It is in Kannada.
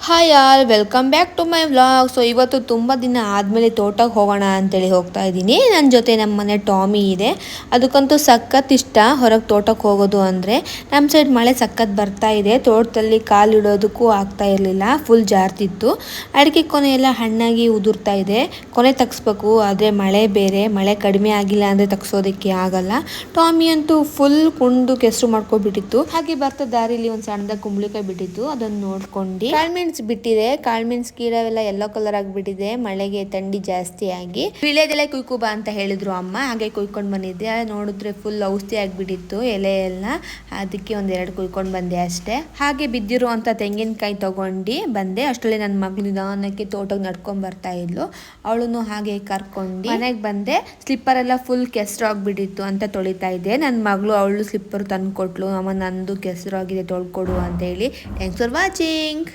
Hi all welcome back to my vlog. So ಇವತ್ತು ತುಂಬ ದಿನ ಆದಮೇಲೆ ತೋಟಕ್ಕೆ ಹೋಗೋಣ ಅಂತೇಳಿ ಹೋಗ್ತಾ ಇದ್ದೀನಿ. ನನ್ನ ಜೊತೆ ನಮ್ಮ ಮನೆ ಟಾಮಿ ಇದೆ. ಅದಕ್ಕಂತೂ ಸಖತ್ ಇಷ್ಟ ಹೊರಗೆ ತೋಟಕ್ಕೆ ಹೋಗೋದು ಅಂದರೆ. ನಮ್ಮ ಸೈಡ್ ಮಳೆ ಸಖತ್ ಬರ್ತಾ ಇದೆ. ತೋಟದಲ್ಲಿ ಕಾಲಿಡೋದಕ್ಕೂ ಆಗ್ತಾ ಇರಲಿಲ್ಲ, ಫುಲ್ ಜಾರ್ತಿತ್ತು. ಅಡಿಕೆ ಕೊನೆ ಎಲ್ಲ ಹಣ್ಣಾಗಿ ಉದುರ್ತಾ ಇದೆ. ಕೊನೆ ತಗ್ಸ್ಬೇಕು, ಆದರೆ ಮಳೆ ಬೇರೆ, ಮಳೆ ಕಡಿಮೆ ಆಗಿಲ್ಲ ಅಂದರೆ ತಗ್ಸೋದಕ್ಕೆ ಆಗಲ್ಲ. ಟಾಮಿ ಅಂತೂ ಫುಲ್ ಕುಂಡು ಕೆಸರು ಮಾಡ್ಕೊಬಿಟ್ಟಿತ್ತು. ಹಾಗೆ ಬರ್ತಾ ದಾರಿಲಿ ಒಂದು ಸಣ್ಣದಾಗಿ ಕುಂಬಳಿಕಾಯಿ ಬಿಟ್ಟಿತ್ತು, ಅದನ್ನು ನೋಡ್ಕೊಂಡು ಕಾಳ್ಮೆಣ್ಸ್ ಬಿಟ್ಟಿದೆ. ಕಾಳ್ಮೆಣ್ಸ್ ಗಿಡವೆಲ್ಲ ಯೆಲ್ಲೋ ಕಲರ್ ಆಗಿಬಿಟ್ಟಿದೆ, ಮಳೆಗೆ ಥಂಡಿ ಜಾಸ್ತಿ ಆಗಿ. ವಿಳೆದೆಲೆ ಕುಯ್ಕುಬ ಅಂತ ಹೇಳಿದ್ರು ಅಮ್ಮ, ಹಾಗೆ ಕುಯ್ಕೊಂಡು ಬಂದಿದ್ದೆ. ನೋಡಿದ್ರೆ ಫುಲ್ ಔಷಧಿ ಆಗಿಬಿಟ್ಟಿತ್ತು ಎಲೆ ಎಲ್ಲ, ಅದಕ್ಕೆ ಒಂದೆರಡು ಕುಯ್ಕೊಂಡು ಬಂದೆ ಅಷ್ಟೇ. ಹಾಗೆ ಬಿದ್ದಿರುವಂಥ ತೆಂಗಿನಕಾಯಿ ತಗೊಂಡು ಬಂದೆ. ಅಷ್ಟರಲ್ಲಿ ನನ್ನ ಮಗಳು ನಿಧಾನಕ್ಕೆ ತೋಟಕ್ಕೆ ನಡ್ಕೊಂಡು ಬರ್ತಾ ಇದ್ಲು. ಅವಳನ್ನು ಹಾಗೆ ಕರ್ಕೊಂಡು ಮನೆಗೆ ಬಂದೆ. ಸ್ಲಿಪ್ಪರ್ ಎಲ್ಲ ಫುಲ್ ಕೆಸರು ಆಗಿಬಿಟ್ಟಿತ್ತು ಅಂತ ತೊಳಿತಾ ಇದ್ದೆ. ನನ್ನ ಮಗಳು ಅವಳು ಸ್ಲಿಪ್ಪರ್ ತಂದು ಕೊಟ್ಲು. ಅಮ್ಮ ನಂದು ಕೆಸರು ಆಗಿದೆ ತೊಳ್ಕೊಡು ಅಂತ ಹೇಳಿ. Thanks for watching.